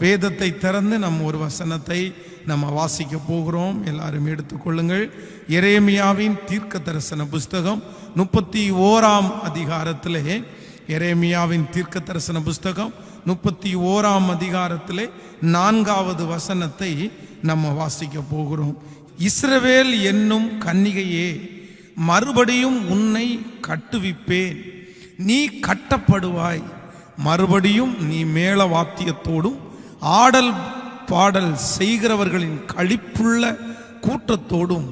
வேதத்தை திறந்து நம் ஒரு வசனத்தை நம்ம வாசிக்க போகிறோம். எல்லாரும் எடுத்துக்கொள்ளுங்கள். எரேமியாவின் தீர்க்க தரிசன புஸ்தகம் 31ஆம் அதிகாரத்திலே, எரேமியாவின் தீர்க்க தரிசன புஸ்தகம் 31ஆம் அதிகாரத்திலே 4வது வசனத்தை நம்ம வாசிக்க போகிறோம். இஸ்ரவேல் என்னும் கன்னிகையே, மறுபடியும் உன்னை கட்டுவிப்பேன், நீ கட்டப்படுவாய். மறுபடியும் நீ மேள வாத்தியத்தோடும் ஆடல் பாடல் செய்கிறவர்களின் களிப்புள்ள கூட்டத்தோடும்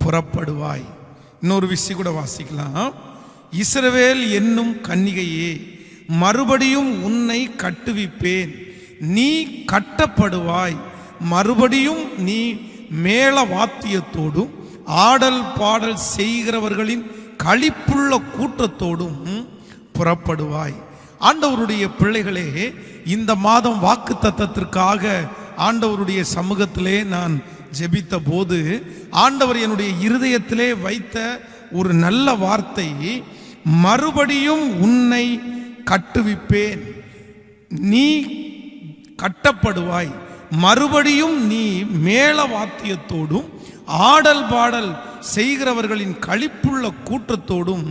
புறப்படுவாய். இன்னொரு விஷயம் கூட வாசிக்கலாம். இஸ்ரவேல் என்னும் கன்னிகையே, மறுபடியும் உன்னை கட்டுவிப்பேன், நீ கட்டப்படுவாய். மறுபடியும் நீ மேள வாத்தியத்தோடும் ஆடல் பாடல் செய்கிறவர்களின் களிப்புள்ள கூட்டத்தோடும் புறப்படுவாய். ஆண்டவருடைய பிள்ளைகளே, இந்த மாதம் வாக்கு தத்தத்திற்காக ஆண்டவருடைய சமூகத்திலே நான் ஜெபித்த போது ஆண்டவர் என்னுடைய இருதயத்திலே வைத்த ஒரு நல்ல வார்த்தை, மறுபடியும் உன்னை கட்டுவிப்பேன், நீ கட்டப்படுவாய். மறுபடியும் நீ மேள வாத்தியத்தோடும் ஆடல் பாடல் செய்கிறவர்களின் களிப்புள்ள கூட்டத்தோடும்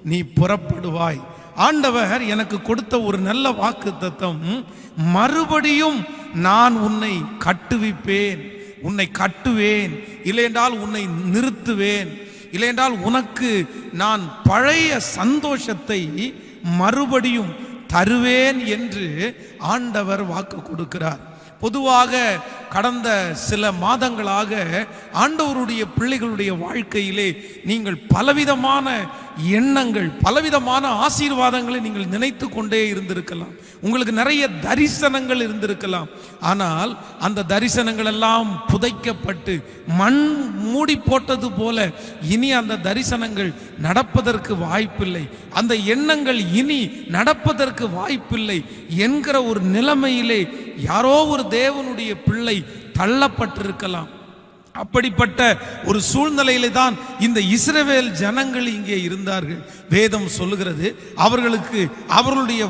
நீ புறப்படுவாய். ஆண்டவர் எனக்கு கொடுத்த ஒரு நல்ல வாக்கு தத்தம், மறுபடியும் நான் உன்னை கட்டுவிப்பேன், உன்னை கட்டுவேன், இல்லையென்றால் உன்னை நிறுத்துவேன், இல்லையென்றால் உனக்கு நான் பழைய சந்தோஷத்தை மறுபடியும் தருவேன் என்று ஆண்டவர் வாக்கு கொடுக்கிறார். பொதுவாக கடந்த சில மாதங்களாக ஆண்டவருடைய பிள்ளைகளுடைய வாழ்க்கையிலே நீங்கள் பலவிதமான எண்ணங்கள், பலவிதமான ஆசீர்வாதங்களை நீங்கள் நினைத்து கொண்டே இருந்திருக்கலாம். உங்களுக்கு நிறைய தரிசனங்கள் இருந்திருக்கலாம். ஆனால் அந்த தரிசனங்கள் எல்லாம் புதைக்கப்பட்டு மண் மூடி போட்டது போல இனி அந்த தரிசனங்கள் நடப்பதற்கு வாய்ப்பில்லை, அந்த எண்ணங்கள் இனி நடப்பதற்கு வாய்ப்பில்லை என்கிற ஒரு நிலைமையிலே யாரோ ஒரு தேவனுடைய பிள்ளை தள்ளப்பட்டிருக்கலாம். அப்படிப்பட்ட ஒரு சூழ்நிலையில தான் இந்த இஸ்ரவேல் ஜனங்கள் இங்கே இருந்தார்கள். வேதம் சொல்லுகிறது, அவர்களுக்கு அவர்களுடைய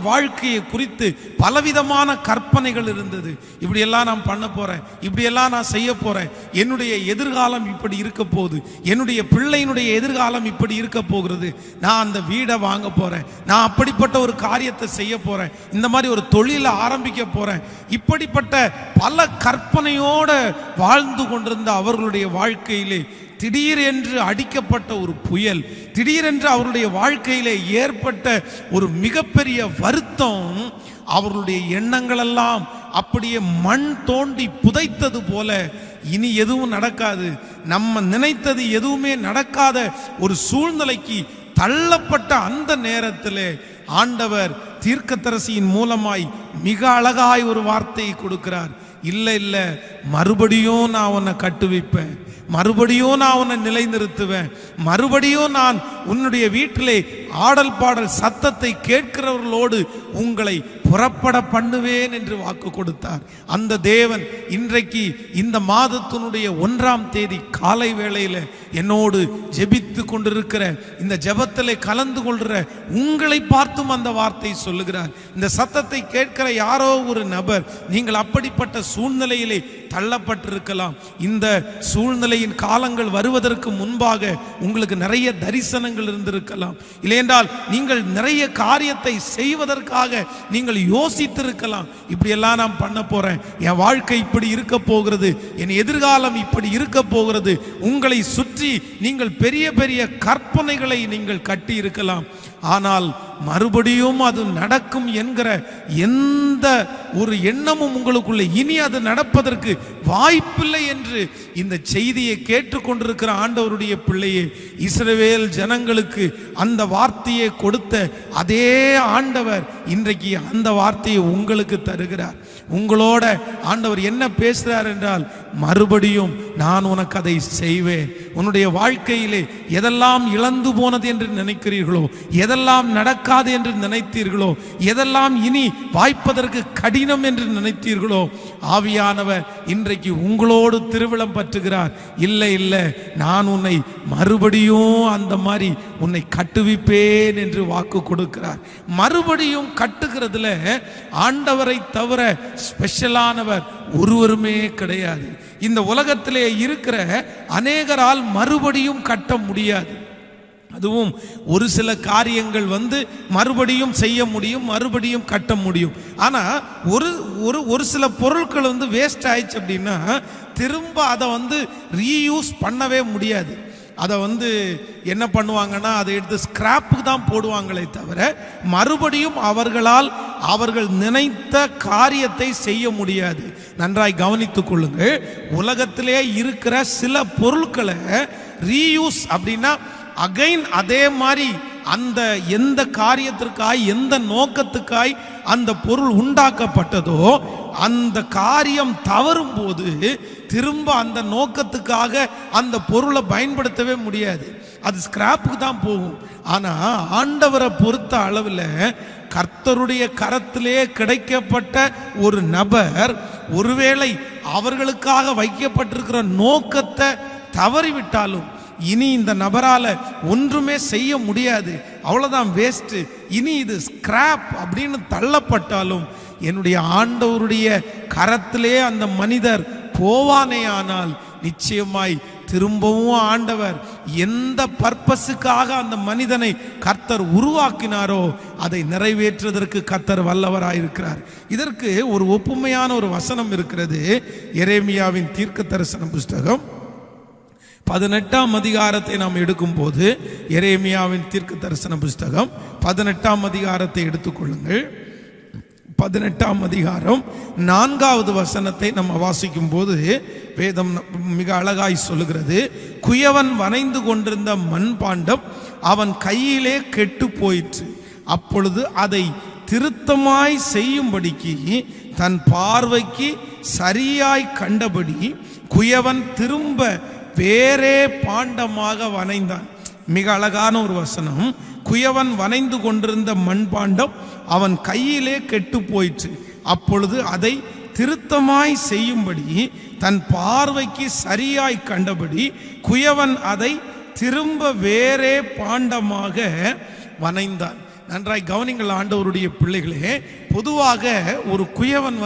வாழ்க்கையை குறித்து பலவிதமான கற்பனைகள் இருந்தது. இப்படியெல்லாம் நான் பண்ண போறேன், இப்படியெல்லாம் நான் செய்ய போறேன், என்னுடைய எதிர்காலம் இப்படி இருக்க போகுது, என்னுடைய பிள்ளையினுடைய எதிர்காலம் இப்படி இருக்க போகிறது, நான் அந்த வீடை வாங்க போறேன், நான் அப்படிப்பட்ட ஒரு காரியத்தை செய்ய போறேன், இந்த மாதிரி ஒரு தொழிலை ஆரம்பிக்க போறேன். இப்படிப்பட்ட பல கற்பனையோடு வாழ்ந்து கொண்டிருந்த அவர்களுடைய வாழ்க்கையிலே திடீரென்று அடிக்கப்பட்ட ஒரு புயல், திடீரென்று அவருடைய வாழ்க்கையிலே ஏற்பட்ட ஒரு மிகப்பெரிய வருத்தம் அவர்களுடைய எண்ணங்கள் எல்லாம் அப்படியே மண் தோண்டி புதைத்தது போல, இனி எதுவும் நடக்காது, நம்ம நினைத்தது எதுவுமே நடக்காத ஒரு சூழ்நிலைக்கு தள்ளப்பட்ட அந்த நேரத்தில் ஆண்டவர் தீர்க்கதரிசியின் மூலமாய் மிக அழகாய் ஒரு வார்த்தையை கொடுக்கிறார். இல்லை இல்லை, மறுபடியும் நான் உன்னை கட்டுவிப்பேன், மறுபடியும் நான் உன்னை நிலைநிறுத்துவேன், மறுபடியும் நான் உன்னுடைய வீட்டிலே ஆடல் பாடல் சத்தத்தை கேட்கிறவர்களோடு உங்களை புறப்பட பண்ணுவேன் என்று வாக்கு கொடுத்தார். அந்த தேவன் இன்றைக்கு இந்த மாதத்தினுடைய 1ஆம் தேதி காலை வேளையில் என்னோடு ஜெபித்து கொண்டிருக்கிற, இந்த ஜெபத்திலே கலந்து கொள்கிற உங்களை பார்த்தும் அந்த வார்த்தை சொல்லுகிறார். இந்த சத்தத்தை கேட்கிற யாரோ ஒரு நபர், நீங்கள் அப்படிப்பட்ட சூழ்நிலையிலே தள்ளப்பட்டிருக்கலாம். இந்த சூழ்நிலையின் காலங்கள் வருவதற்கு முன்பாக உங்களுக்கு நிறைய தரிசனங்கள் இருந்திருக்கலாம், இல்லையென்றால் நீங்கள் நிறைய காரியத்தை செய்வதற்காக நீங்கள் யோசித்திருக்கலாம். இப்படியெல்லாம் நான் பண்ண போறேன், என் வாழ்க்கை இப்படி இருக்க போகிறது, என் எதிர்காலம் இப்படி இருக்க போகிறது, உங்களை சுற்றி நீங்கள் பெரிய பெரிய கற்பனைகளை நீங்கள் கட்டி இருக்கலாம். ஆனால் மறுபடியும் அது நடக்கும் என்கிற எந்த ஒரு எண்ணமும் உங்களுக்குள்ள இனி அது நடப்பதற்கு வாய்ப்பில்லை என்று இந்த செய்தியை கேட்டுக்கொண்டிருக்கிற ஆண்டவருடைய பிள்ளையே, இஸ்ரவேல் ஜனங்களுக்கு அந்த வார்த்தையை கொடுத்த அதே ஆண்டவர் இன்றைக்கு அந்த வார்த்தையை உங்களுக்கு தருகிறார். உங்களோட ஆண்டவர் என்ன பேசுகிறார் என்றால், மறுபடியும் நான் உனக்கு அதை செய்வேன். உன்னுடைய வாழ்க்கையிலே எதெல்லாம் இழந்து போனது என்று நினைக்கிறீர்களோ, எதெல்லாம் நடக்க நடக்காது என்று நினைத்தீர்களோ, எதெல்லாம் இனி வாய்ப்பதற்கு கடினம் என்று நினைத்தீர்களோ, ஆவியானவர் இன்றைக்கு உங்களோடு திருவிழம் பற்றுகிறார். இல்லை இல்லை, நான் உன்னை மறுபடியும் அந்த மாதிரி உன்னை கட்டுவிப்பேன் என்று வாக்கு கொடுக்கிறார். மறுபடியும் கட்டுகிறதுல ஆண்டவரை தவிர ஸ்பெஷலானவர் ஒருவருமே கிடையாது. இந்த உலகத்திலே இருக்கிற அநேகரால் மறுபடியும் கட்ட முடியாது. அதுவும் ஒரு சில காரியங்கள் மறுபடியும் செய்ய முடியும், மறுபடியும் கட்ட முடியும். ஆனால் ஒரு சில பொருட்கள் வேஸ்ட் ஆயிடுச்சு அப்படின்னா திரும்ப அதை ரீயூஸ் பண்ணவே முடியாது. அதை என்ன பண்ணுவாங்கன்னா, அதை எடுத்து ஸ்கிராப்புக்கு தான் போடுவாங்களே தவிர மறுபடியும் அவர்கள் நினைத்த காரியத்தை செய்ய முடியாது. நன்றாய் கவனித்துக் கொள்ளுங்கள். உலகத்திலே இருக்கிற சில பொருட்களை ரீயூஸ் அப்படின்னா அகைன் அதே மாதிரி அந்த எந்த காரியத்திற்காய் எந்த நோக்கத்துக்காய் அந்த பொருள் உண்டாக்கப்பட்டதோ அந்த காரியம் தவறும் போது திரும்ப அந்த நோக்கத்துக்காக அந்த பொருளை பயன்படுத்தவே முடியாது. அது ஸ்கிராப்புக்கு தான் போகும். ஆனால் ஆண்டவரை பொறுத்த அளவில் கர்த்தருடைய கரத்திலே கிடைக்கப்பட்ட ஒரு நபர் ஒருவேளை அவர்களுக்காக வைக்கப்பட்டிருக்கிற நோக்கத்தை தவறிவிட்டாலும் இனி இந்த நபரால ஒன்றுமே செய்ய முடியாது, அவ்வளவுதான், வேஸ்ட், இனி இது ஸ்கிராப் அப்படின்னு தள்ளப்பட்டாலும் என்னுடைய ஆண்டவருடைய கரத்திலே அந்த மனிதர் போவானே ஆனால் நிச்சயமாய் திரும்பவும் ஆண்டவர் எந்த பர்பஸுக்காக அந்த மனிதனை கர்த்தர் உருவாக்கினாரோ அதை நிறைவேற்றுவதற்கு கர்த்தர் வல்லவராயிருக்கிறார். இதற்கு ஒரு ஒப்புமையான ஒரு வசனம் இருக்கிறது. எரேமியாவின் தீர்க்க தரிசன புஸ்தகம் 18ஆம் அதிகாரத்தை நாம் எடுக்கும் போது, எரேமியாவின் தீர்க்க தரிசன புஸ்தகம் 18ஆம் அதிகாரத்தை எடுத்துக்கொள்ளுங்கள். 18ஆம் அதிகாரம் 4வது வசனத்தை நம்ம வாசிக்கும் போது வேதம் மிக அழகாய் சொல்லுகிறது. குயவன் வனைந்து கொண்டிருந்த மண்பாண்டம் அவன் கையிலே கெட்டு போயிற்று. அப்பொழுது அதை திருத்தமாய் செய்யும்படிக்கு தன் பார்வைக்கு சரியாய் கண்டபடி குயவன் திரும்ப வேறே பாண்டமாக வனைந்தான். மிக அழகான ஒரு வசனம். குயவன் வனைந்து கொண்டிருந்த மண்பாண்டம் அவன் கையிலே கெட்டு போயிற்று. அப்பொழுது அதை திருத்தமாய் செய்யும்படி தன் பார்வைக்கு சரியாய் கண்டபடி குயவன் அதை திரும்ப வேறே பாண்டமாக வனைந்தான். நன்றாய் கவனிங்கள் ஆண்டவருடைய பிள்ளைகளே. பொதுவாக ஒரு குயவன்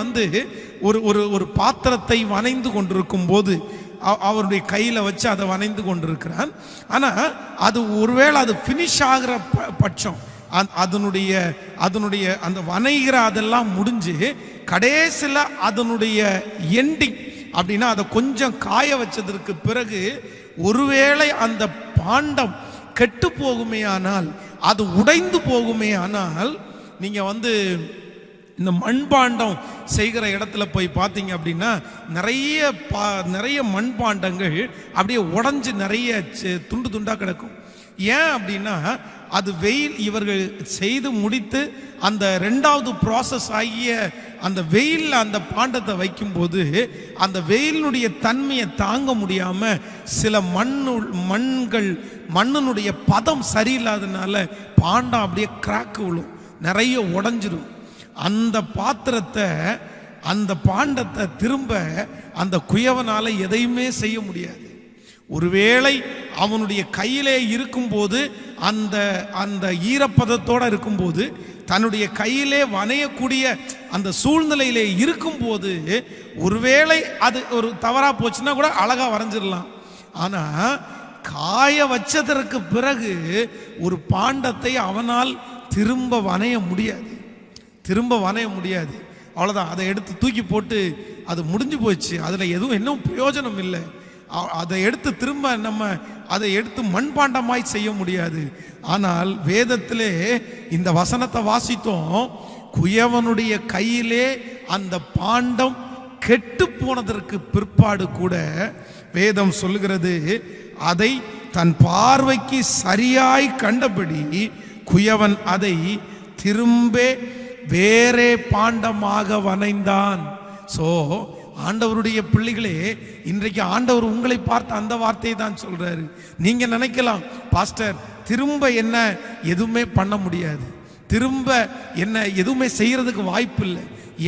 ஒரு பாத்திரத்தை வனைந்து கொண்டிருக்கும் போது அவருடைய கையில் வச்சு அதை வனைந்து கொண்டிருக்கிறான். ஆனால் அது ஒருவேளை அது ஃபினிஷ் ஆகிற பட்சம் அதனுடைய அந்த வனைகிற அதெல்லாம் முடிஞ்சு கடைசியில் அதனுடைய எண்டிங் அப்படின்னா அதை கொஞ்சம் காய வச்சதற்கு பிறகு ஒருவேளை அந்த பாண்டம் கெட்டு போகுமே ஆனால், அது உடைந்து போகுமே ஆனால், நீங்கள் இந்த மண்பாண்டம் செய்கிற இடத்துல போய் பார்த்தீங்க அப்படின்னா நிறைய மண்பாண்டங்கள் அப்படியே உடஞ்சி நிறைய துண்டு துண்டாக கிடக்கும். ஏன் அப்படின்னா அது வெயில், இவர்கள் செய்து முடித்து அந்த 2வது ப்ராசஸ் ஆகிய அந்த வெயிலில் அந்த பாண்டத்தை வைக்கும்போது அந்த வெயிலினுடைய தன்மையை தாங்க முடியாமல் சில மண்ணினுடைய பதம் சரியில்லாதனால பாண்டம் அப்படியே கிராக்கு விழும், நிறைய உடஞ்சிரும். அந்த பாத்திரத்தை, அந்த பாண்டத்தை திரும்ப அந்த குயவனால எதையுமே செய்ய முடியாது. ஒருவேளை அவனுடைய கையிலே இருக்கும்போது அந்த ஈரப்பதத்தோடு இருக்கும்போது தன்னுடைய கையிலே வனையக்கூடிய அந்த சூழ்நிலையிலே இருக்கும்போது ஒருவேளை அது ஒரு தவறா போச்சுன்னா கூட அழகா வரைஞ்சிடலாம். ஆனா காய வச்சதற்கு பிறகு ஒரு பாண்டத்தை அவனால் திரும்ப வனைய முடியாது, அவ்வளோதான். அதை எடுத்து தூக்கி போட்டு அது முடிஞ்சு போச்சு, அதில் எதுவும் இன்னும் பிரயோஜனம் இல்லை. அதை எடுத்து திரும்ப நம்ம அதை எடுத்து மண்பாண்டமாய் செய்ய முடியாது. ஆனால் வேதத்திலே இந்த வசனத்தை வாசித்தோம். குயவனுடைய கையிலே அந்த பாண்டம் கெட்டு போனதற்கு பிற்பாடு கூட வேதம் சொல்லுகிறது, அதை தன் பார்வைக்கு சரியாய் கண்டபடி குயவன் அதை திரும்ப வேறே பாண்டமாக வனைந்தான். சோ ஆண்டவருடைய பிள்ளைகளே, இன்றைக்கு ஆண்டவர் உங்களை பார்த்து அந்த வார்த்தையை தான் சொல்றாரு. நீங்க நினைக்கலாம், பாஸ்டர் திரும்ப என்ன எதுவுமே பண்ண முடியாது, திரும்ப என்ன எதுவுமே செய்யறதுக்கு வாய்ப்பு இல்லை.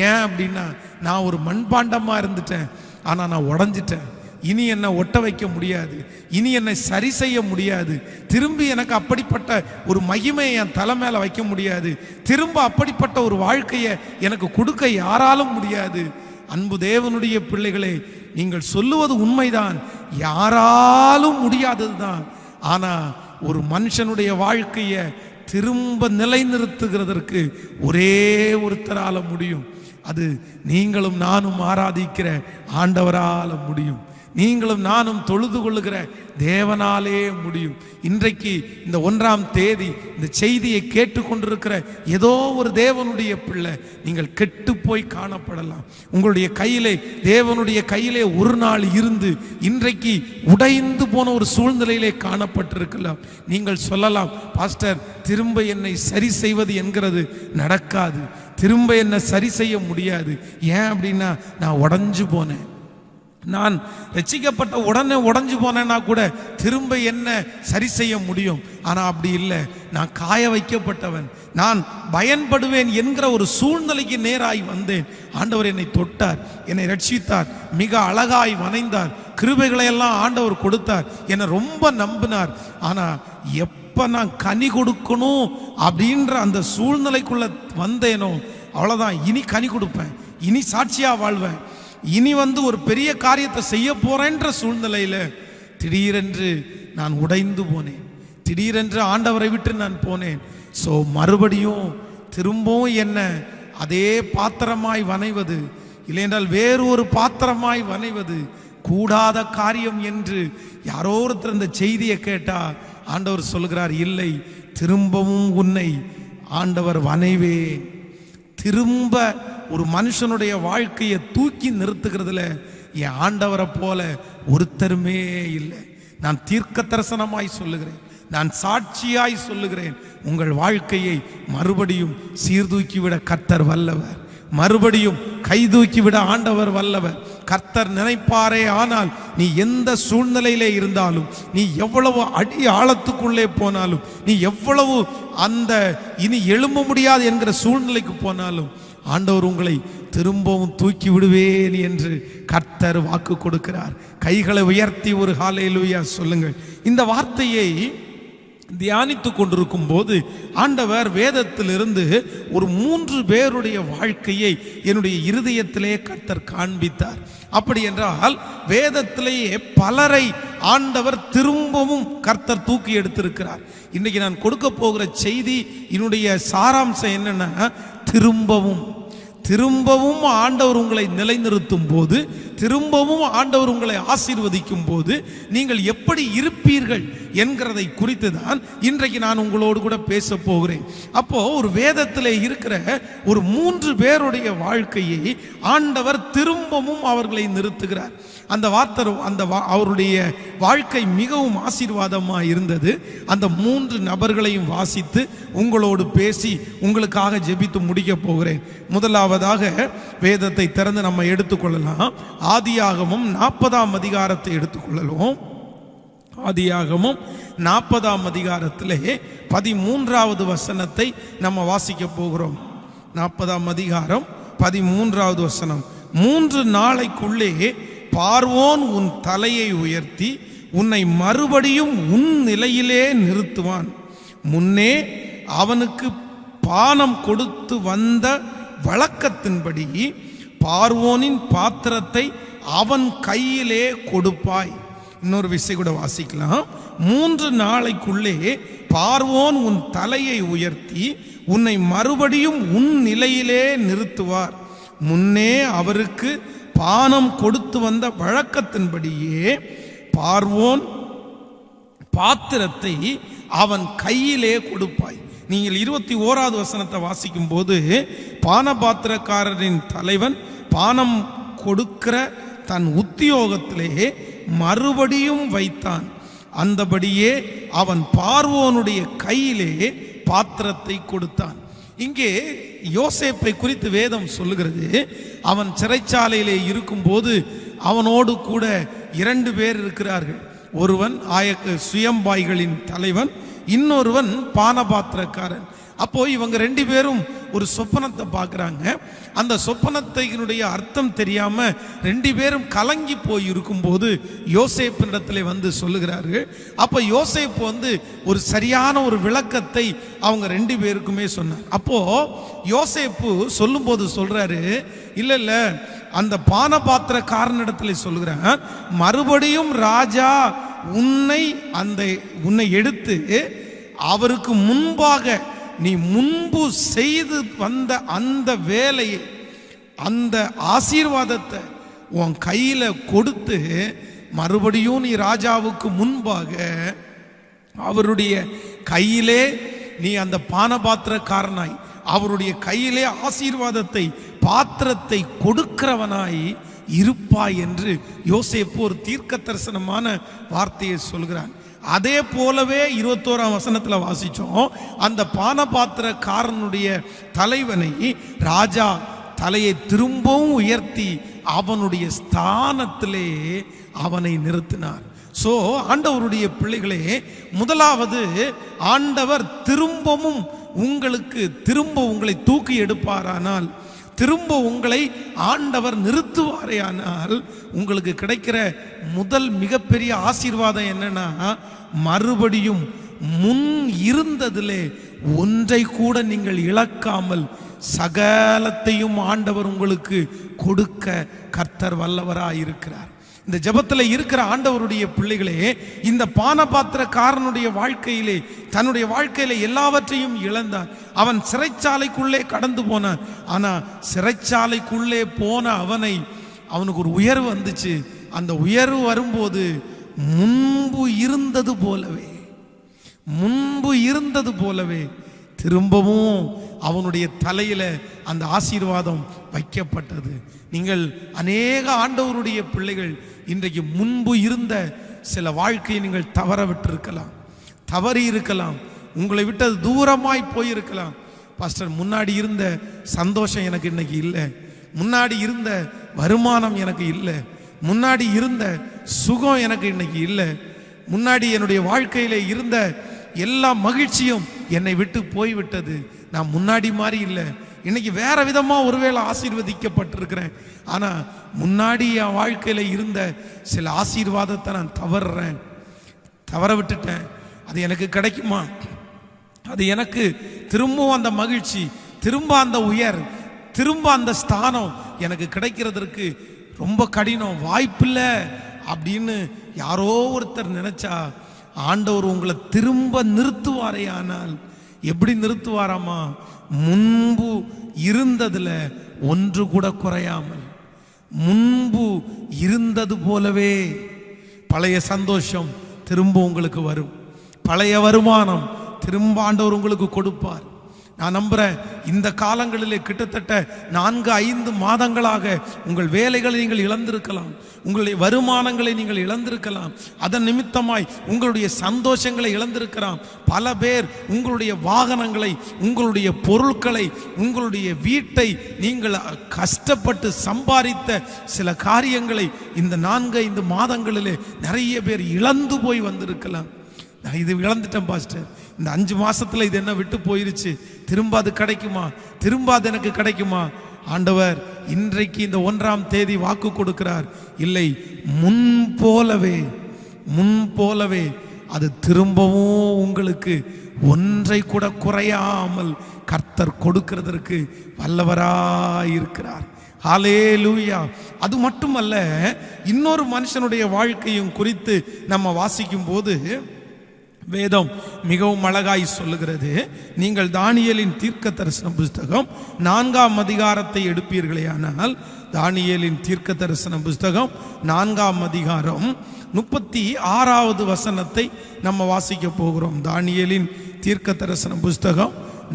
ஏன் அப்படின்னா நான் ஒரு மண்பாண்டமாக இருந்துட்டேன், ஆனால் நான் உடஞ்சிட்டேன். இனி என்னை ஒட்ட வைக்க முடியாது, இனி என்னை சரி செய்ய முடியாது, திரும்பி எனக்கு அப்படிப்பட்ட ஒரு மகிமையை என் தலை மேலே வைக்க முடியாது, திரும்ப அப்படிப்பட்ட ஒரு வாழ்க்கையை எனக்கு கொடுக்க யாராலும் முடியாது. அன்பு தேவனுடைய பிள்ளைகளே, நீங்கள் சொல்லுவது உண்மைதான், யாராலும் முடியாதது தான். ஆனால் ஒரு மனுஷனுடைய வாழ்க்கையை திரும்ப நிலைநிறுத்துகிறதற்கு ஒரே ஒருத்தரால முடியும். அது நீங்களும் நானும் ஆராதிக்கிற ஆண்டவரால முடியும். நீங்களும் நானும் தொழுது கொள்ளுகிற தேவனாலே முடியும். இன்றைக்கு இந்த 1ஆம் தேதி இந்த செய்தியை கேட்டுக்கொண்டிருக்கிற ஏதோ ஒரு தேவனுடைய பிள்ளை, நீங்கள் கெட்டு போய் காணப்படலாம். உங்களுடைய கையிலே, தேவனுடைய கையிலே ஒரு நாள் இருந்து இன்றைக்கு உடைந்து போன ஒரு சூழ்நிலையிலே காணப்பட்டிருக்கலாம். நீங்கள் சொல்லலாம், பாஸ்டர் திரும்ப என்னை சரி செய்வது என்கிறது நடக்காது, திரும்ப என்னை சரி செய்ய முடியாது. ஏன் அப்படின்னா நான் உடைஞ்சு போனேன், நான் ரட்சிக்கப்பட்ட உடனே உடைஞ்சு போனேன்னா கூட திரும்ப என்ன சரி செய்ய முடியும். ஆனால் அப்படி இல்லை, நான் காய வைக்கப்பட்டவன், நான் பயன்படுவேன் என்கிற ஒரு சூழ்நிலைக்கு நேராய் வந்தேன். ஆண்டவர் என்னை தொட்டார், என்னை ரட்சித்தார், மிக அழகாய் வணைந்தார், கிருபைகளை எல்லாம் ஆண்டவர் கொடுத்தார், என்னை ரொம்ப நம்பினார். ஆனால் எப்போ நான் கனி கொடுக்கணும் அப்படின்ற அந்த சூழ்நிலைக்குள்ள வந்தேனோ அவ்வளோதான், இனி கனி கொடுப்பேன், இனி சாட்சியாக வாழ்வேன், இனி ஒரு பெரிய காரியத்தை செய்ய போறேன்ற சூழ்நிலையில் திடீரென்று நான் உடைந்து போனேன், திடீரென்று ஆண்டவரை விட்டு நான் போனேன். ஸோ மறுபடியும் திரும்பவும் என்ன அதே பாத்திரமாய் வனைவது, இல்லையென்றால் வேறு ஒரு பாத்திரமாய் வனைவது கூடாத காரியம் என்று யாரோ ஒருத்தர் இந்த செய்தியை கேட்டா ஆண்டவர் சொல்கிறார், இல்லை, திரும்பவும் உன்னை ஆண்டவர் வனைவேன். திரும்ப ஒரு மனுஷனுடைய வாழ்க்கையை தூக்கி நிறுத்துகிறதுல என் ஆண்டவரை போல ஒருத்தருமே இல்லை. நான் தீர்க்க தரிசனமாய் சொல்லுகிறேன், நான் சாட்சியாய் சொல்லுகிறேன், உங்கள் வாழ்க்கையை மறுபடியும் சீர்தூக்கிவிட கர்த்தர் வல்லவர், மறுபடியும் கைதூக்கிவிட ஆண்டவர் வல்லவர். கர்த்தர் நினைப்பாரே ஆனால் நீ எந்த சூழ்நிலையிலே இருந்தாலும், நீ எவ்வளவு அடி ஆழத்துக்குள்ளே போனாலும், நீ எவ்வளவு அந்த இனி எழும்ப முடியாது என்கிற சூழ்நிலைக்கு போனாலும் ஆண்டவர் உங்களை திரும்பவும் தூக்கி விடுவேன் என்று கர்த்தர் வாக்கு கொடுக்கிறார். கைகளை உயர்த்தி ஒரு ஹல்லேலூயா சொல்லுங்கள். இந்த வார்த்தையை தியானித்து கொண்டிருக்கும் போது ஆண்டவர் வேதத்திலிருந்து ஒரு 3 பேருடைய வாழ்க்கையை என்னுடைய இருதயத்திலே கர்த்தர் காண்பித்தார். அப்படி என்றால் வேதத்திலேயே பலரை ஆண்டவர் திரும்பவும் கர்த்தர் தூக்கி எடுத்திருக்கிறார். இன்னைக்கு நான் கொடுக்க போகிற செய்தி என்னுடைய சாராம்சம் என்னன்னா, திரும்பவும் ஆண்டவர் உங்களை நிலைநிறுத்தும் போது, திரும்பவும் ஆண்டவர் உங்களை ஆசீர்வதிக்கும் போது நீங்கள் எப்படி இருப்பீர்கள் என்கிறதை குறித்து தான் இன்றைக்கு நான் உங்களோடு கூட பேச போகிறேன். அப்போ ஒரு வேதத்தில் இருக்கிற ஒரு 3 பேருடைய வாழ்க்கையை ஆண்டவர் திரும்பவும் அவர்களை நிறுத்துகிறார். அந்த அவருடைய வாழ்க்கை மிகவும் ஆசீர்வாதமாக இருந்தது. அந்த 3 நபர்களையும் வாசித்து உங்களோடு பேசி உங்களுக்காக ஜெபித்து முடிக்க போகிறேன். முதலாவதாக வேதத்தை திறந்து நம்ம எடுத்துக்கொள்ளலாம். ஆதியாகமம் 40ஆம் அதிகாரத்தை எடுத்துக்கொள்ளலாம். ஆதியாகமம் 40ஆம் அதிகாரத்திலே 13வது வசனத்தை நம்ம வாசிக்க போகிறோம். 40ஆம் அதிகாரம் 13வது வசனம். 3 நாளைக்குள்ளே பார்வோன் உன் தலையை உயர்த்தி உன்னை மறுபடியும் உன் நிலையிலே நிறுத்துவான். முன்னே அவனுக்கு பானம் கொடுத்து வந்த வழக்கத்தின்படி பார்வோனின் பாத்திரத்தை அவன் கையிலே கொடுப்பாய். இன்னொரு விஷயம் கூட வாசிக்கலாம். 3 நாளைக்குள்ளே பார்வோன் உன் தலையை உயர்த்தி உன்னை மறுபடியும் உன் நிலையிலே நிறுத்துவார். முன்னே அவருக்கு பானம் கொடுத்து வந்த வழக்கத்தின்படியே பார்வோன் பாத்திரத்தை அவன் கையிலே கொடுப்பாய். நீங்கள் 21வது வசனத்தை வாசிக்கும் போது, பானபாத்திரக்காரரின் தலைவன் பானம் கொடுக்கிற தன் உத்தியோகத்திலே மறுபடியும் வைத்தான். அந்தபடியே அவன் பார்வோனுடைய கையிலே பாத்திரத்தை கொடுத்தான். இங்கே யோசேப்பை குறித்து வேதம் சொல்லுகிறது. அவன் சிறைச்சாலையிலே இருக்கும்போது அவனோடு கூட 2 பேர் இருக்கிறார்கள். ஒருவன் சுயம்பாய்களின் தலைவன், இன்னொருவன் பானபாத்திரக்காரன். அப்போ இவங்க 2 பேரும் ஒரு சொப்பனத்தை பார்க்குறாங்க. அந்த சொப்பனத்தினுடைய அர்த்தம் தெரியாம 2 பேரும் கலங்கி போய் இருக்கும்போது யோசேப்பினிடத்துல வந்து சொல்லுகிறார்கள். அப்போ யோசேப்பு வந்து ஒரு சரியான ஒரு விளக்கத்தை அவங்க 2 பேருக்குமே சொன்னார். அப்போ யோசேப்பு சொல்லும்போது சொல்றாரு, இல்ல அந்த பானபாத்திரக்காரனிடத்துல சொல்லுகிறார், மறுபடியும் ராஜா உன்னை எடுத்து அவருக்கு முன்பாக நீ முன்பு செய்து வந்த அந்த வேலையை, அந்த ஆசீர்வாதத்தை உன் கையில கொடுத்து மறுபடியும் நீ ராஜாவுக்கு முன்பாக அவருடைய கையிலே நீ அந்த பானபாத்திரக்காரனாய் அவருடைய கையிலே ஆசீர்வாதத்தை பாத்திரத்தை கொடுக்கிறவனாய் இருப்பாய் என்று யோசேப்பு ஒரு தீர்க்க தரிசனமான வார்த்தையை சொல்கிறான். அதே போலவே 21ஆம் வசனத்தில் வாசிச்சோம். அந்த பானபாத்திரக்காரனுடைய தலைவனை ராஜா தலையை திரும்பவும் உயர்த்தி அவனுடைய ஸ்தானத்திலே அவனை நிறுத்தினார். சோ ஆண்டவருடைய பிள்ளைகளே, முதலாவது ஆண்டவர் திரும்பவும் உங்களை தூக்கி எடுப்பாரானால், திரும்ப உங்களை ஆண்டவர் நிறுத்துவாரேயானால், உங்களுக்கு கிடைக்கிற முதல் மிகப்பெரிய ஆசீர்வாதம் என்னன்னா, மறுபடியும் முன் இருந்ததிலே ஒன்றை கூட நீங்கள் இழக்காமல் சகலத்தையும் ஆண்டவர் உங்களுக்கு கொடுக்க கர்த்தர் வல்லவராயிருக்கிறார். இந்த ஜெபத்தில் இருக்கிற ஆண்டவருடைய பிள்ளைகளே, இந்த பானபாத்திரக்காரனுடைய வாழ்க்கையிலே தன்னுடைய வாழ்க்கையில எல்லாவற்றையும் இழந்தான். அவன் சிறைச்சாலைக்குள்ளே கடந்து போனான். ஆனா சிறைச்சாலைக்குள்ளே போன அவனுக்கு ஒரு உயர்வு வந்துச்சு. அந்த உயர்வு வரும்போது முன்பு இருந்தது போலவே திரும்பவும் அவனுடைய தலையில அந்த ஆசீர்வாதம் வைக்கப்பட்டது. நீங்கள் அநேக ஆண்டவருடைய பிள்ளைகள் இன்றைக்கு முன்பு இருந்த சில வாழ்க்கையை நீங்கள் தவறி இருக்கலாம், உங்களை விட்டு தூரமாய் போயிருக்கலாம். பாஸ்டர், முன்னாடி இருந்த சந்தோஷம் எனக்கு இன்னைக்கு இல்லை, முன்னாடி இருந்த வருமானம் எனக்கு இல்லை, முன்னாடி இருந்த சுகம் எனக்கு இன்னைக்கு இல்லை, முன்னாடி என்னுடைய வாழ்க்கையில இருந்த எல்லா மகிழ்ச்சியும் என்னை விட்டு போய்விட்டது, நான் முன்னாடி மாதிரி இல்லை, இன்னைக்கு வேற விதமா ஒருவேளை ஆசீர்வதிக்கப்பட்டிருக்கிறேன், ஆனா முன்னாடி என் வாழ்க்கையில இருந்த சில ஆசீர்வாதத்தை நான் தவற விட்டுட்டேன். அது எனக்கு கிடைக்குமா? அது எனக்கு திரும்பவும் அந்த மகிழ்ச்சி, திரும்ப அந்த உயர், திரும்ப அந்த ஸ்தானம் எனக்கு கிடைக்கிறதற்கு ரொம்ப கடினம், வாய்ப்பில்லை அப்படின்னு யாரோ ஒருத்தர் நினைச்சா ஆண்டவர் உங்களை திரும்ப நிறுத்துவாரேயானால் எப்படி நிறுத்துவாராமா? முன்பு இருந்ததுல ஒன்று கூட குறையாமல், முன்பு இருந்தது போலவே பழைய சந்தோஷம் திரும்ப உங்களுக்கு வரும், பழைய வருமானம் திரும்ப ஆண்டவர் உங்களுக்கு கொடுப்பார். நான் நம்புறேன், இந்த காலங்களிலே கிட்டத்தட்ட 4-5 மாதங்களாக உங்கள் வேலைகளை நீங்கள் இழந்திருக்கலாம், உங்களுடைய வருமானங்களை நீங்கள் இழந்திருக்கலாம், அதன் நிமித்தமாய் உங்களுடைய சந்தோஷங்களை இழந்திருக்கலாம். பல பேர் உங்களுடைய வாகனங்களை, உங்களுடைய பொருட்களை, உங்களுடைய வீட்டை நீங்கள் கஷ்டப்பட்டு சம்பாதித்த சில காரியங்களை இந்த 4-5 மாதங்களிலே நிறைய பேர் இழந்து போய் வந்திருக்கலாம். நான் இது இழந்துட்டேன் பாஸ்டர், இந்த 5 மாசத்துல இது என்ன விட்டு போயிருச்சு, திரும்ப அது கிடைக்குமா, திரும்ப அது எனக்கு கிடைக்குமா? ஆண்டவர் இன்றைக்கு இந்த 1ஆம் தேதி வாக்கு கொடுக்கிறார், இல்லை, முன் போலவே அது திரும்பவும் உங்களுக்கு ஒன்றை கூட குறையாமல் கர்த்தர் கொடுக்கிறதற்கு வல்லவராயிருக்கிறார். ஹல்லேலூயா. அது மட்டுமல்ல, இன்னொரு மனுஷனுடைய வாழ்க்கையும் குறித்து நம்ம வாசிக்கும் போது வேதம் மிகவும் அழகாய் சொல்லுகிறது. நீங்கள் தானியேலின் தீர்க்க தரிசன புஸ்தகம் 4ஆம் அதிகாரத்தை எடுப்பீர்களேயானால், தானியேலின் தீர்க்க தரிசன புஸ்தகம் 4ஆம் அதிகாரம் 36வது வசனத்தை நம்ம வாசிக்க போகிறோம். தானியேலின் தீர்க்க தரிசன புஸ்தகம்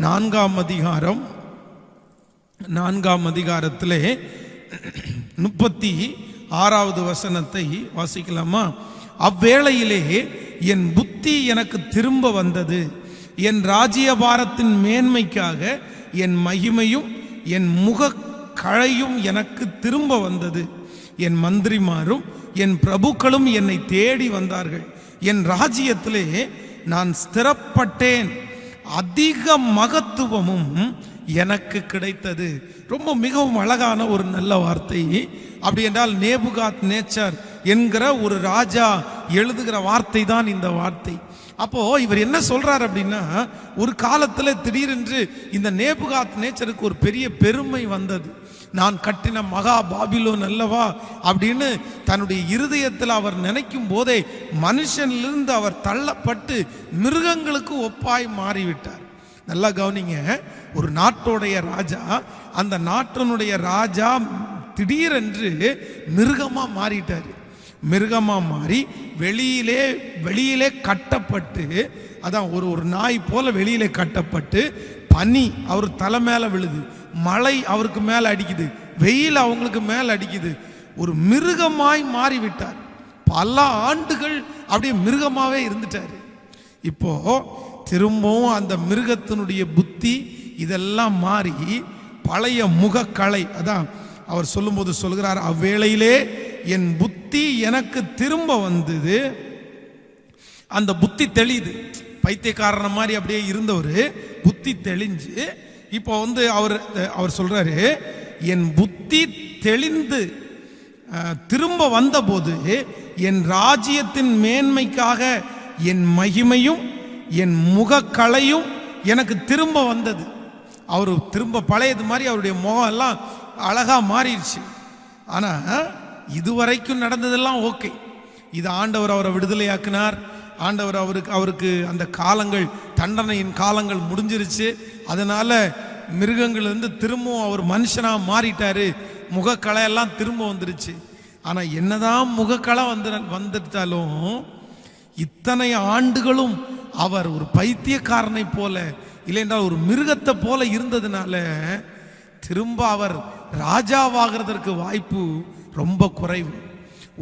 4ஆம் அதிகாரம் 4ஆம் அதிகாரத்திலே 36வது வசனத்தை வாசிக்கலாமா? அவ்வேளையிலே என் புத்தி எனக்கு திரும்ப வந்தது, என் ராஜ்யபாரத்தின் மேன்மைக்காக என் மகிமையும் என் முக கழையும் எனக்கு திரும்ப வந்தது. என் மந்திரிமாரும் என் பிரபுக்களும் என்னை தேடி வந்தார்கள். என் ராஜ்யத்திலே நான் ஸ்திரப்பட்டேன். அதிக மகத்துவமும் எனக்கு கிடைத்தது. ரொம்ப மிகவும் அழகான ஒரு நல்ல வார்த்தை. அப்படி என்றால் நேபுகாத் நேச்சர் என்கிற ஒரு ராஜா எழுதுகிற வார்த்தை தான் இந்த வார்த்தை. அப்போ இவர் என்ன சொல்றார் அப்படின்னா, ஒரு காலத்துல திடீரென்று இந்த நேபுகாத் நேச்சருக்கு ஒரு பெரிய பெருமை வந்தது. நான் கட்டின மகா பாபிலோன் அல்லவா அப்படின்னு தன்னுடைய இருதயத்தில் அவர் நினைக்கும் போதே மனுஷனிலிருந்து அவர் தள்ளப்பட்டு மிருகங்களுக்கு ஒப்பாய் மாறிவிட்டார். நல்லா கவனிங்க, ஒரு நாட்டோடைய ராஜா, அந்த நாட்டினுடைய ராஜா திடீரென்று மிருகமா மாறிட்டார். மிருகமா மாறி வெளியிலே கட்டப்பட்டு, அதான் ஒரு நாய் போல வெளியிலே கட்டப்பட்டு, பனி அவர் தலை மேல விழுது, மழை அவருக்கு மேல அடிக்குது, வெயில் அவங்களுக்கு மேல அடிக்குது. ஒரு மிருகமாய் மாறிவிட்டார். பல ஆண்டுகள் அப்படியே மிருகமாவே இருந்துட்டாரு. இப்போ திரும்பவும் அந்த மிருகத்தினுடைய புத்தி இதெல்லாம் மாறி பழைய முகக்கலை, அதான் அவர் சொல்லும்போது சொல்கிறார், அவ்வேளையிலே என் புத்தி எனக்கு திரும்ப வந்தது. அந்த புத்தி தெளியுது. பைத்தியக்காரன மாதிரி அப்படியே இருந்தவர் புத்தி தெளிஞ்சு இப்போ அவர் சொல்றாரு, என் புத்தி தெளிந்து திரும்ப வந்தபோது என் ராஜ்யத்தின் மேன்மைக்காக என் மகிமையும் என் முகக்கலையும் எனக்கு திரும்ப வந்தது. அவர் திரும்ப பழையது மாதிரி அவருடைய முகம் எல்லாம் அழகா மாறிடுச்சு. ஆனா இதுவரைக்கும் நடந்ததெல்லாம் ஓகே. இது ஆண்டவர் அவரை விடுதலையாக்கினார். ஆண்டவர் அவருக்கு அந்த காலங்கள், தண்டனையின் காலங்கள் முடிஞ்சிருச்சு. அதனால மிருகங்கள் திரும்பவும் அவர் மனுஷனா மாறிட்டாரு. முகக்கலையெல்லாம் திரும்ப வந்துருச்சு. ஆனா என்னதான் முகக்கலை வந்துட்டாலும் இத்தனை ஆண்டுகளும் அவர் ஒரு பைத்தியக்காரனை போல, இல்லைன்றால் ஒரு மிருகத்தை போல இருந்ததுனால திரும்ப அவர் ராஜாவாகிறதற்கு வாய்ப்பு ரொம்ப குறைவு.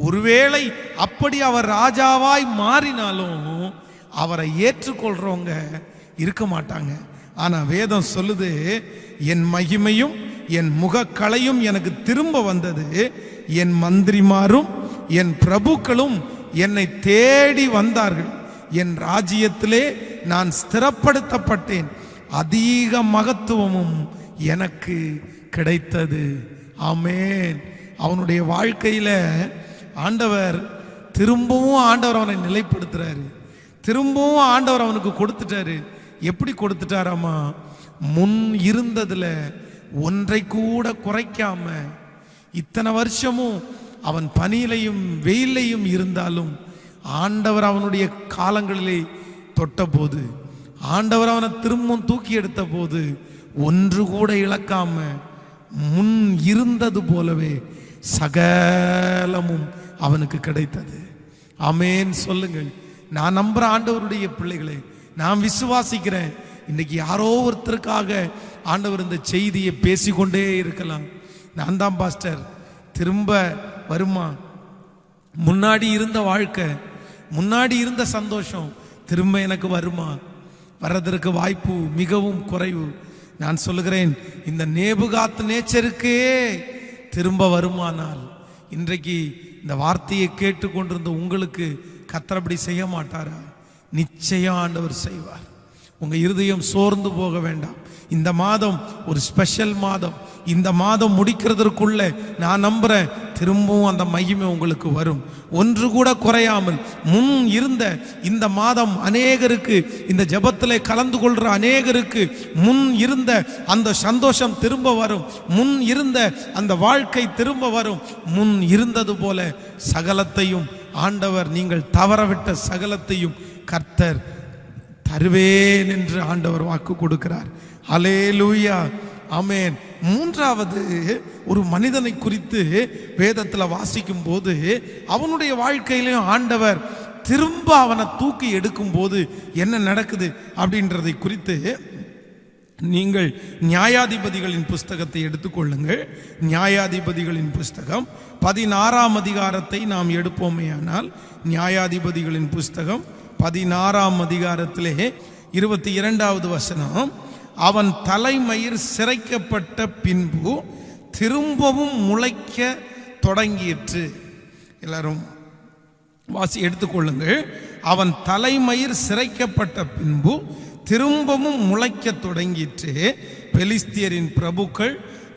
ஒருவேளை அப்படி அவர் ராஜாவாய் மாறினாலும் அவரை ஏற்றுக்கொள்றவங்க இருக்க மாட்டாங்க. ஆனா வேதம் சொல்லுது, என் மகிமையும் என் முகக்கலையும் எனக்கு திரும்ப வந்தது. என் மந்திரிமாரும் என் பிரபுக்களும் என்னை தேடி வந்தார்கள். என் ராஜ்யத்திலே நான் ஸ்திரப்படுத்தப்பட்டேன். அதிக மகத்துவமும் எனக்கு கிடைத்தது. ஆமென். அவனுடைய வாழ்க்கையில திரும்பவும் ஆண்டவர் அவனை நிலைப்படுத்துறாரு. திரும்பவும் ஆண்டவர் அவனுக்கு கொடுத்துட்டாரு. எப்படி கொடுத்துட்டாராமா, முன் இருந்ததுல ஒன்றை கூட குறைக்காம, இத்தனை வருஷமும் அவன் பனியிலையும் வெயிலையும் இருந்தாலும் ஆண்டவர் அவனுடைய காலங்களிலே தொட்ட போது, ஆண்டவர் அவனை திரும்பவும் தூக்கி எடுத்த போது ஒன்று கூட இழக்காம முன் இருந்தது போலவே சகலமும் அவனுக்கு கிடைத்தது. ஆமென் சொல்லுங்கள். நான் நம்புற ஆண்டவருடைய பிள்ளைகளை, நான் விசுவாசிக்கிறேன். இன்னைக்கு யாரோ ஒருத்தருக்காக ஆண்டவர் இந்த செய்தியை பேசிக்கொண்டே இருக்கலாம். நான் தான் பாஸ்டர், திரும்ப வருமா? முன்னாடி இருந்த வாழ்க்கை, முன்னாடி இருந்த சந்தோஷம் திரும்ப எனக்கு வருமா? வர்றதற்கு வாய்ப்பு மிகவும் குறைவு. நான் சொல்லுகிறேன், இந்த நேபுகாத் நேச்சருக்கே திரும்ப வருமானால் இன்றைக்கு இந்த வார்த்தையை கேட்டுக்கொண்டிருந்த உங்களுக்கு கர்த்தர் அப்படி செய்ய மாட்டாரா? நிச்சயம் ஆண்டவர் செய்வார். உங்க இருதயம் சோர்ந்து போக வேண்டாம். இந்த மாதம் ஒரு ஸ்பெஷல் மாதம். இந்த மாதம் முடிக்கிறதற்குள்ள நான் நம்புறேன் திரும்பவும் அந்த மகிமை உங்களுக்கு வரும். ஒன்று கூட குறையாமல் முன் இருந்த இந்த மாதம் அநேகருக்கு, இந்த ஜெபத்திலே கலந்து கொள்ற அநேகருக்கு முன் இருந்த அந்த சந்தோஷம் திரும்ப வரும். முன் இருந்த அந்த வாழ்க்கை திரும்ப வரும். முன் இருந்தது போல சகலத்தையும் ஆண்டவர், நீங்கள் தவறவிட்ட சகலத்தையும் கர்த்தர் தருவேன் என்று ஆண்டவர் வாக்கு கொடுக்கிறார். ஹல்லேலூயா, ஆமென். மூன்றாவது, ஒரு மனிதனை குறித்து வேதத்தில் வாசிக்கும் போது அவனுடைய வாழ்க்கையிலையும் ஆண்டவர் திரும்ப அவனை தூக்கி எடுக்கும் போது என்ன நடக்குது அப்படின்றதை குறித்து நீங்கள் நியாயாதிபதிகளின் புஸ்தகத்தை எடுத்துக்கொள்ளுங்கள். நியாயாதிபதிகளின் புஸ்தகம் 16ஆம் அதிகாரத்தை நாம் எடுப்போமேயானால், நியாயாதிபதிகளின் புஸ்தகம் 16ஆம் அதிகாரத்திலே 22வது வசனம், அவன் தலைமயிர் சிரைக்கப்பட்ட பின்பு திரும்பவும் முளைக்க தொடங்கிற்று. எல்லாரும் வாசி எடுத்துக்கொள்ளுங்கள். அவன் தலைமயிர் சிரைக்கப்பட்ட பின்பு திரும்பவும் முளைக்க தொடங்கிற்று. பெலிஸ்தியரின் பிரபுக்கள்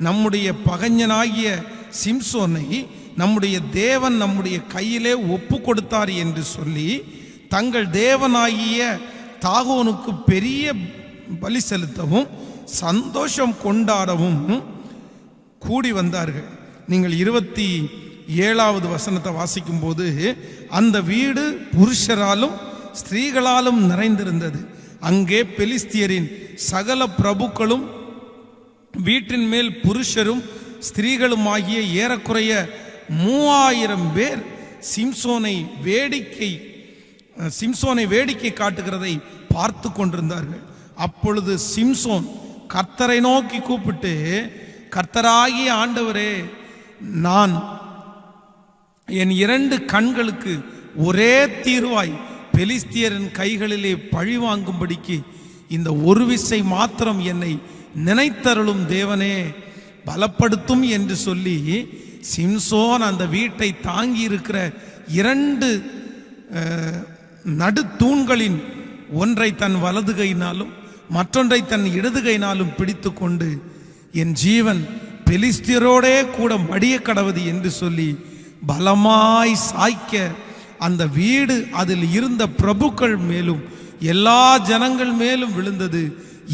நம்முடைய பகைஞனாகிய சிம்சோனை நம்முடைய தேவன் நம்முடைய கையிலே ஒப்பு கொடுத்தார் என்று சொல்லி தங்கள் தேவனாகிய தாகோனுக்கு பெரிய பலி செலுத்தவும் சந்தோஷம் கொண்டாடவும் கூடி வந்தார்கள். நீங்கள் 27வது வசனத்தை வாசிக்கும் போது, அந்த வீடு புருஷராலும் ஸ்திரீகளாலும் நிறைந்திருந்தது. அங்கே பெலிஸ்தியரின் சகல பிரபுக்களும் வீட்டின் மேல் புருஷரும் ஸ்திரீகளும் ஆகிய ஏறக்குறைய 3000 பேர் சிம்சோனை வேடிக்கை காட்டுகிறதை பார்த்து கொண்டிருந்தார்கள். அப்பொழுது சிம்சோன் கர்த்தரை நோக்கி கூப்பிட்டு, கர்த்தராகிய ஆண்டவரே, நான் என் 2 கண்களுக்கு ஒரே தீர்வாய் பெலிஸ்தியரின் கைகளிலே பழி வாங்கும்படிக்கு இந்த ஒரு விசை மாத்திரம் என்னை நினைத்தருளும் தேவனே, பலப்படுத்தும் என்று சொல்லி சிம்சோன் அந்த வீட்டை தாங்கி இருக்கிற 2 நடுத்தூண்களின் ஒன்றை தன் வலது கையினாலும் மற்றொன்றை தன் இடது கையினாலும் பிடித்து கொண்டு, என் ஜீவன் பெலிஸ்தியரோடே கூட மடிய கடவது என்று சொல்லி பலமாய் சாய்க்க அந்த வீடு அதில் இருந்த பிரபுக்கள் மேலும் எல்லா ஜனங்கள் மேலும் விழுந்தது.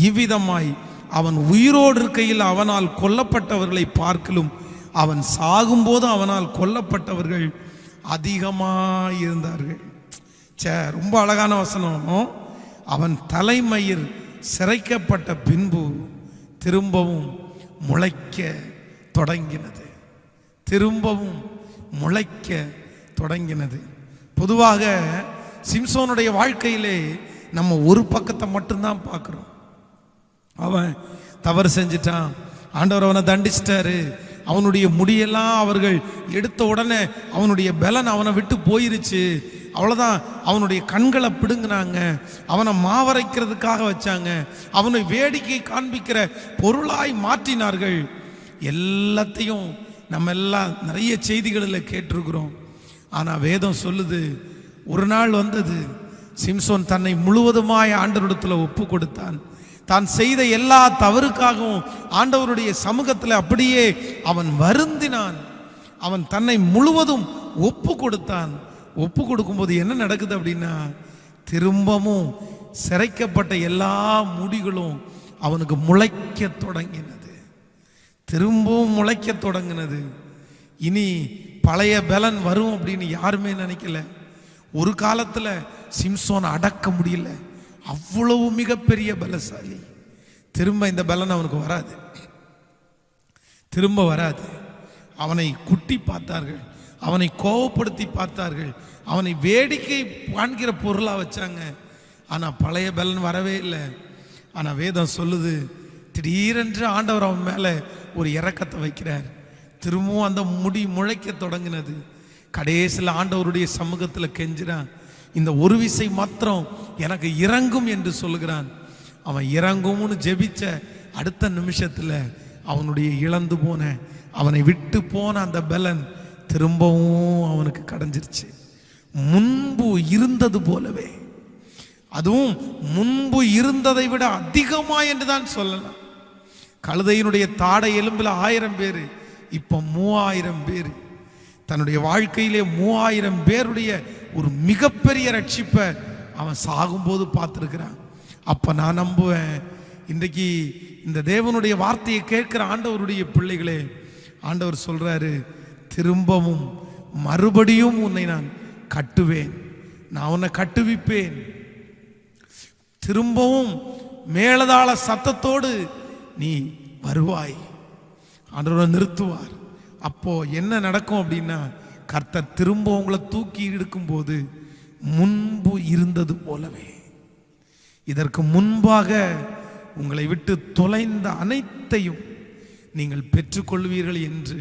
இவ்விதமாய் அவன் உயிரோடு இருக்கையில் அவனால் கொல்லப்பட்டவர்களை பார்க்கலும் அவன் சாகும்போது அவனால் கொல்லப்பட்டவர்கள் அதிகமாயிருந்தார்கள். ரொம்ப அழகான வசனம். அவன் தலைமயிர் சிரைக்கப்பட்ட பின்பு திரும்பவும் முளைக்க தொடங்கினது. பொதுவாக சிம்சோனுடைய வாழ்க்கையிலே நம்ம ஒரு பக்கத்தை மட்டும்தான் பார்க்குறோம். அவன் தவறு செஞ்சிட்டான், ஆண்டவர் அவனை தண்டிச்சிட்டாரு, அவனுடைய முடியெல்லாம் அவர்கள் எடுத்த உடனே அவனுடைய பலன் அவனை விட்டு போயிருச்சு, அவ்வளோதான், அவனுடைய கண்களை பிடுங்கினாங்க, அவனை மாவரைக்கிறதுக்காக வச்சாங்க, அவனை வேடிக்கை காண்பிக்கிற பொருளாய் மாற்றினார்கள். எல்லாத்தையும் நம்ம எல்லாம் நிறைய செய்திகளில் கேட்டிருக்கிறோம். ஆனால் வேதம் சொல்லுது, ஒரு நாள் வந்தது, சிம்சோன் தன்னை முழுவதுமாய் ஆண்டவரிடத்தில் ஒப்பு கொடுத்தான். தான் செய்த எல்லா தவறுக்காகவும் ஆண்டவருடைய சமூகத்தில் அப்படியே அவன் வருந்தினான். அவன் தன்னை முழுவதும் ஒப்பு கொடுத்தான். ஒப்பு கொடுக்கும்போது என்ன நடக்குது அப்படின்னா, திரும்பவும் சிரைக்கப்பட்ட எல்லா முடிகளும் அவனுக்கு முளைக்க தொடங்கினது. இனி பழைய பலன் வரும் அப்படின்னு யாருமே நினைக்கல. ஒரு காலத்தில் சிம்சோனை அடக்க முடியல, அவ்வளவு மிகப்பெரிய பலசாலி. திரும்ப இந்த பலன் அவனுக்கு வராது. அவனை குட்டி பார்த்தார்கள், அவனை கோபப்படுத்தி பார்த்தார்கள், அவனை வேடிக்கை காண்கிற பொருளாக வச்சாங்க. ஆனால் பழைய பலன் வரவே இல்லை. ஆனால் வேதம் சொல்லுது, திடீரென்று ஆண்டவர் அவன் மேலே ஒரு இரக்கத்தை வைக்கிறார். திரும்பவும் அந்த முடி முளைக்க தொடங்கினது. கடைசியில் ஆண்டவருடைய சமூகத்தில் கெஞ்சிறான், இந்த ஒரு விசை மாத்திரம் எனக்கு இறங்கும் என்று சொல்லுகிறான். அவன் இறங்கும்னு ஜெபிச்ச அடுத்த நிமிஷத்தில் அவனுடைய இழந்து போன, அவனை விட்டு போன அந்த பலன் திரும்பவும் அவனுக்கு கடைஞ்சிருச்சு. முன்பு இருந்தது போலவே, அதுவும் முன்பு இருந்ததை விட அதிகமா என்று தான் சொல்லலாம். கழுதையினுடைய தாடை எலும்பில் 1000 பேர், இப்போ 3000 பேர். தன்னுடைய வாழ்க்கையிலே 3000 பேருடைய ஒரு மிகப்பெரிய ரட்சிப்பை அவன் சாகும்போது பார்த்துருக்கிறான். அப்போ நான் நம்புவேன், இன்றைக்கு இந்த தேவனுடைய வார்த்தையை கேட்கிற ஆண்டவருடைய பிள்ளைகளே, ஆண்டவர் சொல்றாரு, திரும்பவும் மறுபடியும் உன்னை நான் கட்டுவேன், நான் உன்னை கட்டுவிப்பேன். திரும்பவும் மேலதாள சத்தத்தோடு நீ வருவாய், ஆண்டவர் நிறுத்துவார். அப்போ என்ன நடக்கும் அப்படின்னா, கர்த்தர் திரும்ப உங்களை தூக்கி எடுக்கும்போது முன்பு இருந்தது போலவே, இதற்கு முன்பாக உங்களை விட்டு தொலைந்த அனைத்தையும் நீங்கள் பெற்றுக்கொள்வீர்கள் என்று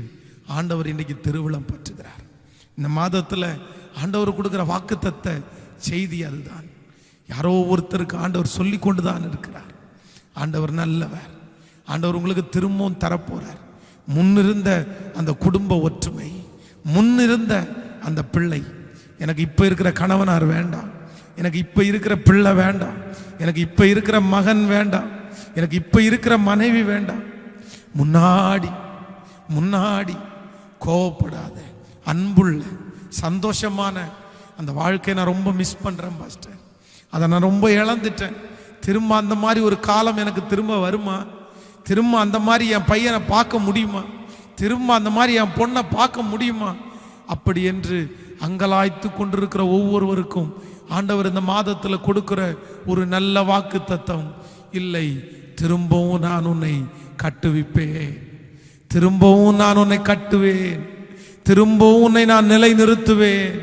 ஆண்டவர் இன்றைக்கு திருவிழம் பற்றுகிறார். இந்த மாதத்தில் ஆண்டவர் கொடுக்குற வாக்குத்தத்த செய்தி அதுதான். யாரோ ஒருத்தருக்கு ஆண்டவர் சொல்லி கொண்டு தான் இருக்கிறார். ஆண்டவர் நல்லவர், ஆண்டவர் உங்களுக்கு திரும்பவும் தரப்போறார். முன்னிருந்த அந்த குடும்ப ஒற்றுமை, முன்னிருந்த அந்த பிள்ளை, எனக்கு இப்போ இருக்கிற கணவனார் வேண்டாம், எனக்கு இப்போ இருக்கிற பிள்ளை வேண்டாம், எனக்கு இப்போ இருக்கிற மகன் வேண்டாம், எனக்கு இப்போ இருக்கிற மனைவி வேண்டாம். முன்னாடி முன்னாடி கோவப்படாத அன்புள்ள சந்தோஷமான அந்த வாழ்க்கையை நான் ரொம்ப மிஸ் பண்ணுறேன் பாஸ்டர். அதை நான் ரொம்ப இழந்துட்டேன். திரும்ப அந்த மாதிரி ஒரு காலம் எனக்கு திரும்ப வருமா? திரும்ப அந்த மாதிரி என் பையனை பார்க்க முடியுமா? திரும்ப அந்த மாதிரி என் பொண்ணை பார்க்க முடியுமா? அப்படி என்று அங்கலாய்த்து கொண்டிருக்கிற ஒவ்வொருவருக்கும் ஆண்டவர் இந்த மாதத்தில் கொடுக்கிற ஒரு நல்ல வாக்கு தத்தம், இல்லை, திரும்பவும் நான் உன்னை கட்டுவிப்பேன், திரும்பவும் நான் உன்னை கட்டுவேன், திரும்பவும் உன்னை நான் நிலை நிறுத்துவேன்,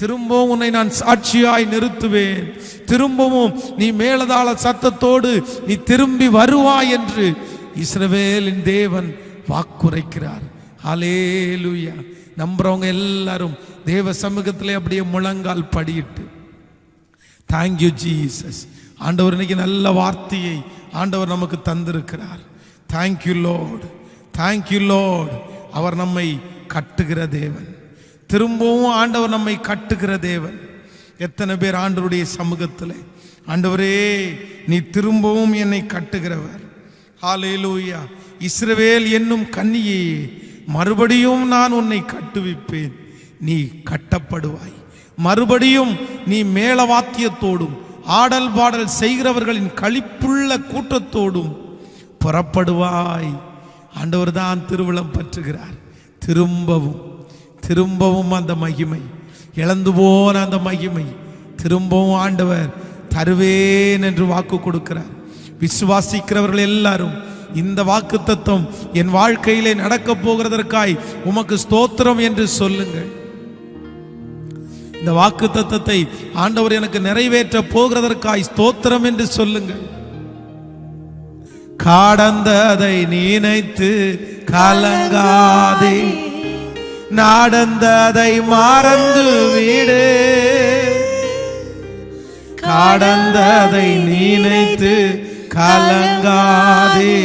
திரும்பவும் உன்னை நான் சாட்சியாய் நிறுத்துவேன், திரும்பவும் நீ மேலதாள சத்தத்தோடு நீ திரும்பி வருவாய் என்று இஸ்ரவேலின் தேவன் வாக்குரைக்கிறார். ஹல்லேலூயா. நம்புறவங்க எல்லாரும் தேவ சமூகத்திலே அப்படியே முழங்கால் படியிட்டு, தேங்க்யூ ஜீசஸ். ஆண்டவர் இன்னைக்கு நல்ல வார்த்தையை ஆண்டவர் நமக்கு தந்திருக்கிறார். Thank you Lord, thank you Lord. அவர் நம்மை கட்டுகிற தேவன், திரும்பவும் ஆண்டவர் நம்மை கட்டுகிற தேவன். எத்தனை பேர் ஆண்டவருடைய சமூகத்தில், ஆண்டவரே நீ திரும்பவும் என்னை கட்டுகிறவர். ஹல்லேலூயா. இஸ்ரவேல் என்னும் கன்னியே, மறுபடியும் நான் உன்னை கட்டுவிப்பேன், நீ கட்டப்படுவாய். மறுபடியும் நீ மேளவாத்தியத்தோடும் ஆடல் பாடல் செய்கிறவர்களின் களிப்புள்ள கூட்டத்தோடும் புறப்படுவாய். ஆண்டவர் தான் திருவிழம் பற்றுகிறார். திரும்பவும் திரும்பவும் அந்த மகிமை, இழந்து போன அந்த மகிமை திரும்பவும் ஆண்டவர் தருவேன் என்று வாக்கு கொடுக்கிறார். விசுவாசிக்கிறவர்கள் எல்லாரும் இந்த வாக்கு தத்துவம் என் வாழ்க்கையிலே நடக்க போகிறதற்காய் உமக்கு ஸ்தோத்திரம் என்று சொல்லுங்கள். இந்த வாக்கு தத்தத்தை ஆண்டவர் எனக்கு நிறைவேற்ற போகிறதற்காய் ஸ்தோத்திரம் என்று சொல்லுங்கள். கடந்ததை நினைத்து கலங்காதே, நடந்ததை மறந்து விடு. கடந்ததை நினைத்து கலங்காதே,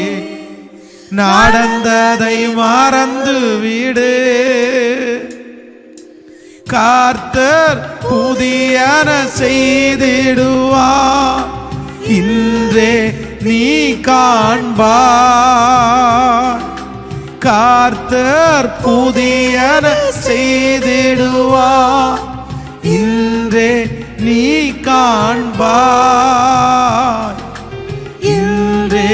நடந்ததை மறந்து விடு. கர்த்தர் புதியன செய்திடுவார், இன்றே நீ காண்பாய். கர்த்தர் புதியன செய்திடுவார், இன்றே நீ காண்பாய், இன்றே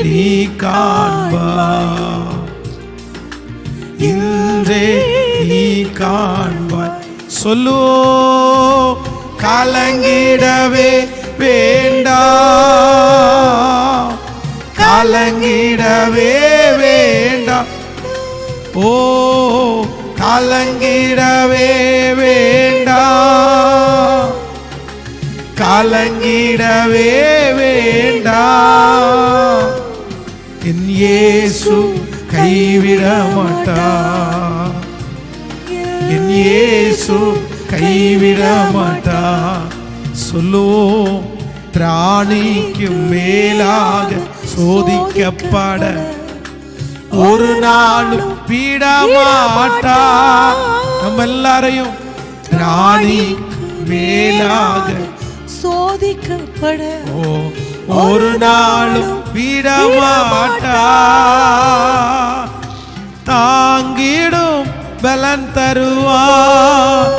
நீ காண்பாய், இன்றே நீ காண்பாய். சொல்லு, கலங்கிடவே வேண்டாம், கலங்கிடவே வேண்டாம். ஓ, கலங்கிடவே வேண்டாம், கலங்கிடவே வேண்டாம். என் இயேசு கைவிட மாட்டார், என் இயேசு கைவிட மாட்டார். சொல்லுவோம், திராணிக்கும் மேலாக சோதிக்கப்பட ஒரு நாளும் பீடமாட்டார். நம்ம எல்லாரையும் திராணி மேலாக சோதிக்கப்பட ஒரு நாளும் பீடமாட்டார். தாங்கிடும் பலன் தருவார்,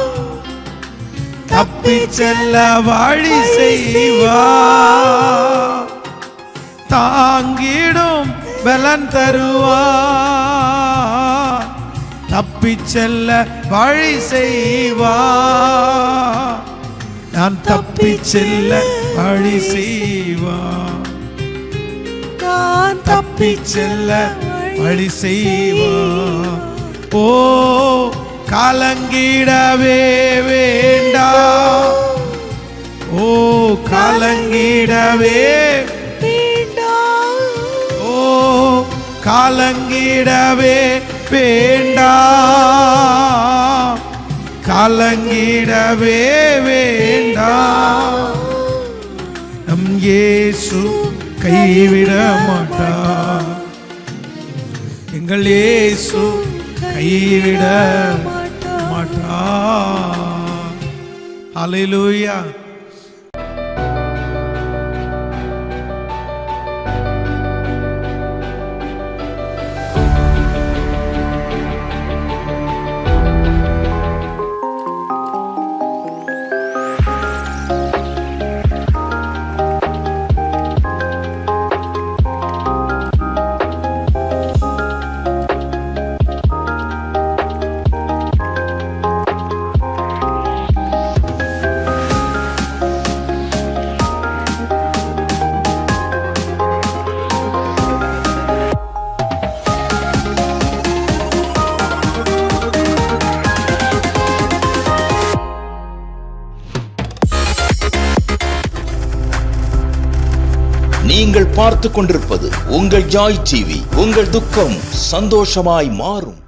தப்பி செல்ல வழி செய்வார். தாங்கிடும் பலன் தருவார், தப்பி செல்ல வழி செய்வார். நான் தப்பி செல்ல வழி செய்வார், நான் தப்பி செல்ல வழி செய்வார். ஓ, கலங்கிடவே வேண்டாம், ஓ கலங்கிடவே வேண்டாம், ஓ கலங்கிடவே வேண்டாம், கலங்கிடவே வேண்டாம். நம் இயேசு கைவிட மாட்டார், எங்கள் இயேசு கைவிட மாட்டார். ஹல்லேலூயா. நீங்கள் பார்த்து கொண்டிருப்பது உங்கள் ஜாய் டிவி. உங்கள் துக்கம் சந்தோஷமாய் மாறும்.